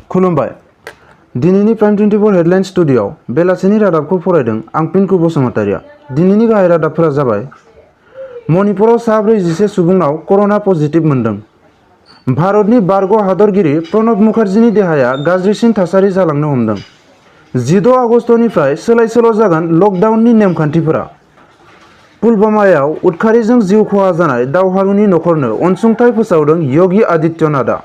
खुलुमबाय। दिनैनि prime 24 headline स्टुडिय'आव बेलासिनि रादाबखौ फरायदों आं पिंकु बसुमतारिया। दिनैनि गाहाय रादाबफोरा जाबाय: मणिपुराव सा 11 सुबुंनाव कर'ना पजिटिभ मोनदों। भारतनि बारग' हादरगिरि प्रणब मुखार्जीनि देहाया गाज्रिसिन थासारि जालांनो हमदों। 16 आगस्तनिफ्राय सोलाय-सोल' जागोन लकडाउननि नेमखान्थिफोरा। पुलवामायाव उदखारिजों जिउ खहा जानाय दावहारुनि नखरनो अनसुंथाइ फोसावदों योगी आदित्यनाथआ।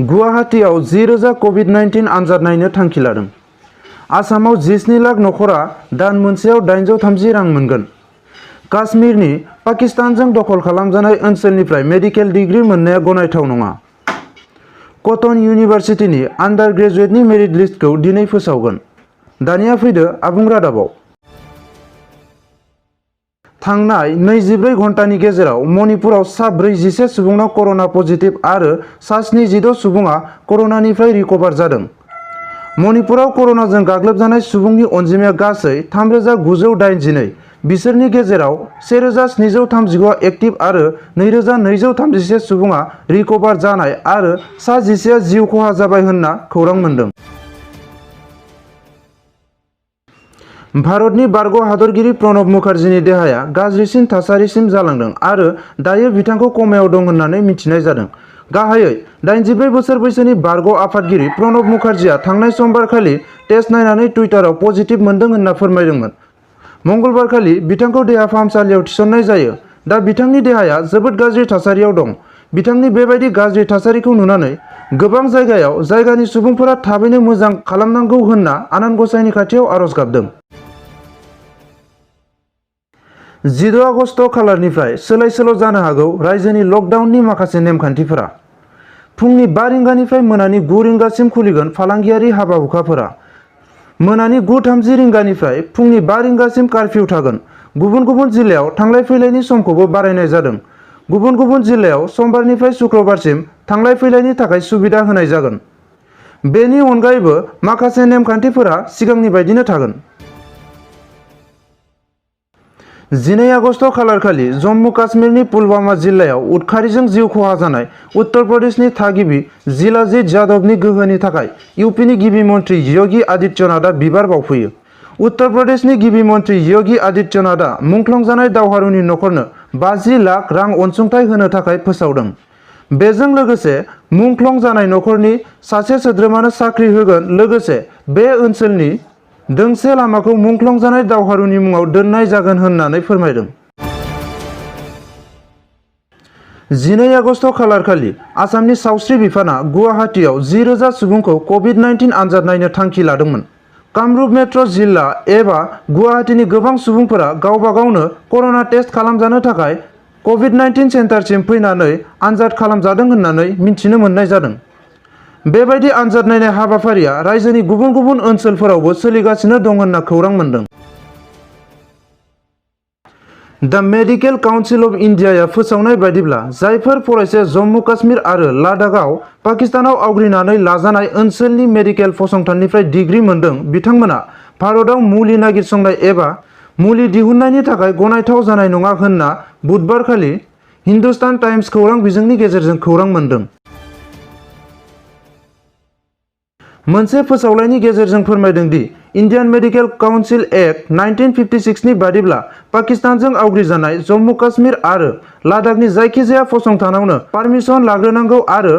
गुवाहाटीआव 10,000 कभिड-19 आनजाद नायनो थांखि लादों। आसामाव 17 लाख नखरा दान मोनसेयाव 830 रां मोनगोन। काश्मीरनि पाकिस्तानजों दखल खालामजानाय ओनसोलनिफ्राय मेडिकेल डिग्री मोननाया गनायथाव नङा। कटन इउनिभार्सिटिनि आन्डार ग्रेजुएटनि मेरिट लिस्टखौ दिनै फोसावगोन। दानिया फैदो आबुं रादाबाव। थांनाय 24 घन्टानि गेजेराव मणिपुराव सा 11 सुबुंनाव कर'ना पजिटिभ आरो सा 76 सुबुङा कर'नानिफ्राय रिकभार जादों। मणिपुराव कर'नाजों गाग्लोबजानाय सुबुंनि अनजिमाया गासै 3,982। बिसोरनि गेजेराव 1,735 आ एक्टिभ आरो 2,231 सुबुङा रिकभार जानाय आरो सा 11 आ जिउ खहा जाबाय होनना खौरां मोन्दों। भारतनि बारग' हादरगिरि प्रणब मुखार्जीनि देहाया गाज्रिसिन थासारिसिम जालांदों आरो दायो बिथांखौ कमायाव दं होननानै मिथिनाय जादों। गाहायै 84 बोसोर बैसोनि बारग' आफादगिरि प्रणब मुखार्जीआ थांनाय समबारखालि टेस्ट नायनानै टुइटाराव पजिटिभ मोनदों होनना फोरमायदोंमोन। मंगलबारखालि बिथांखौ देहा फाहामसालियाव थिसननाय जायो। दा बिथांनि देहाया जोबोद गाज्रि थासारियाव दं। बिथांनि बेबायदि गाज्रि थासारिखौ नुनानै गोबां जायगायाव जायगानि सुबुंफोरा थाबैनो मोजां खालामनांगौ होनना आनान गसाइनि खाथियाव आरज गाबदों। 16 आगस्ट खालारनिफ्राय सोलाय-सोल' जानो हागौ रायजोनि लकडाउननि माखासे नेमखान्थिफोरा। फुंनि 5 रिंगानिफ्राय मोनानि 9 रिंगासिम खुलिगोन फालांगियारि हाबा-हुखाफोरा। मोनानि 9:30 रिंगानिफ्राय फुंनि 5 रिंगासिम कारफिउ थागोन। गुबुन गुबुन जिल्लायाव थांलाय फैलायनि समखौबो बारायनाय जादों। गुबुन गुबुन जिल्लायाव समबारनिफ्राय शुक्रबारसिम थांलाय फैलायनि थाखाय सुबिदा होनाय जागोन। बेनि अनगायैबो माखासे नेमखान्थिफोरा सिगांनि बायदिनो थागोन। 12 आगस्ट खालारखालि जम्मु काश्मीरनि पुलवामा जिल्लायाव उदखारिजों जिउ खहा जानाय उत्तर प्रदेशनि थागिबि जिलाजीत जाधवनि गोहोनि थाखाय इउपिनि गिबि मन्थ्रि योगी आदित्यनाथआ बिबार बावफैयो। उत्तर प्रदेशनि गिबि मन्थ्रि योगी आदित्यनाथआ मुंख्लं जानाय दावहारुनि नखरनो 50 लाख रां अनसुंथाइ होनो थाखाय फोसावदों। बेजों लोगोसे मुंख्लं जानाय नखरनि सासे सोद्रोमानो साख्रि होगोन। लोगोसे बे ओनसोलनि दोंसे लामाखौ मुंख्लं जानाय दावहारुनि मुङाव दोननाय जागोन होननानै फोरमायदों। 12 आगस्ट खालारखालि आसामनि सावस्रि बिफाना गुवाहाटीआव 10,000 सुबुंखौ कभिड-19 आनजाद नायनो थांखि लादोंमोन। कामरुप मेट्र' जिल्ला एबा गुवाहाटीनि गोबां सुबुंफोरा गावबा गावनो कर'ना टेस्ट खालामजानो थाखाय कभिड-19 सेन्टारसिम फैनानै आनजाद खालामजादों होननानै मिथिनो मोननाय जादों। बेबायदि आनजाद नायनाय हाबाफारिया रायजोनि गुबुन गुबुन ओनसोलफोरावबो सोलिगासिनो दं होनना खौरां मोन्दों। दा मेडिकेल काउन्सिल अफ इन्डियाया फोसावनाय बायदिब्ला जायफोर फरायसाया जम्मु काश्मीर आरो लादाखआव पाकिस्तानाव आवग्रिनानै लाजानाय ओनसोलनि मेडिकेल फसंथाननिफ्राय डिग्री मोनदों बिथांमोना भारतआव मुलि नागिरसंनाय एबा मुलि दिहुननायनि थाखाय गनायथाव जानाय नङा होनना बुधबारखालि हिन्दुस्तान टाइम्स खौरां बिजोंनि गेजेरजों खौरां मोन्दों। मोनसे फोसावलाइनि गेजेरजों फोरमायदों दि इन्डियान मेडिकेल काउन्सिल एक्ट 1956 नि बादिब्ला पाकिस्तानजों आवग्रिजानाय जम्मु काश्मीर आरो लादाखनि जायखिजाया फसंथानावनो पारमिसन लाग्रोनांगौ आरो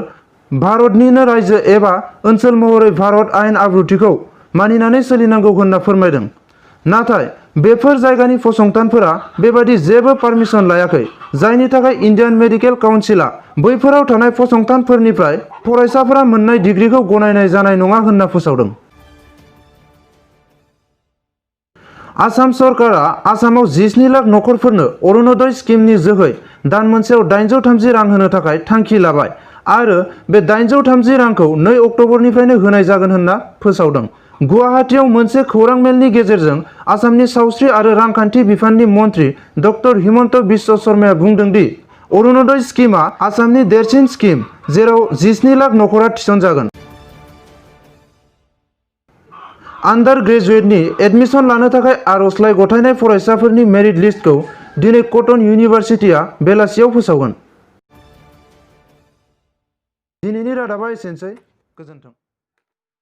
भारतनिनो रायजो एबा ओनसोल महरै भारत आयेन आब्रुथिखौ मानिनानै सोलिनांगौ होनना फोरमायदों। नाथाय बेफोर जायगानि फसंथानफोरा बेबादि जेबो पारमिसन लायाखै, जायनि थाखाय इन्डियान मेडिकेल काउन्सिलआ बैफोराव थानाय फसंथानफोरनिफ्राय फरायसाफोरा मोननाय डिग्रीखौ गनायनाय जानाय नङा होनना फोसावदों। आसाम सरकारा आसामाव 17 लाख नखरफोरनो अरुणोदय स्किमनि जोहै दान मोनसेयाव 830 रां होनो थाखाय थांखि लाबाय आरो बे 830 रांखौ 2 अक्ट'बरनिफ्रायनो होनाय जागोन होनना फोसावदों। गुवाहाटीआव मोनसे खौरां मेलनि गेजेरजों आसामनि सावस्रि आरो रांखान्थि बिफाननि मन्थ्रि डक्टर हिमन्त बिश्व शर्माया बुंदों दि अरुणोदय स्किमआ आसामनि देरसिन स्किम, जेराव 17 लाख नखरा थिसनजागोन। आन्डार ग्रेजुएटनि एडमिशन लानो थाखाय आर'जलाइ गथायनाय फरायसाफोरनि मेरिट लिस्टखौ दिनै कटन इउनिभार्सिटिया बेलासियाव फोसावगोन। दिनैनि रादाबा एसेनोसै। गोजोन्थों।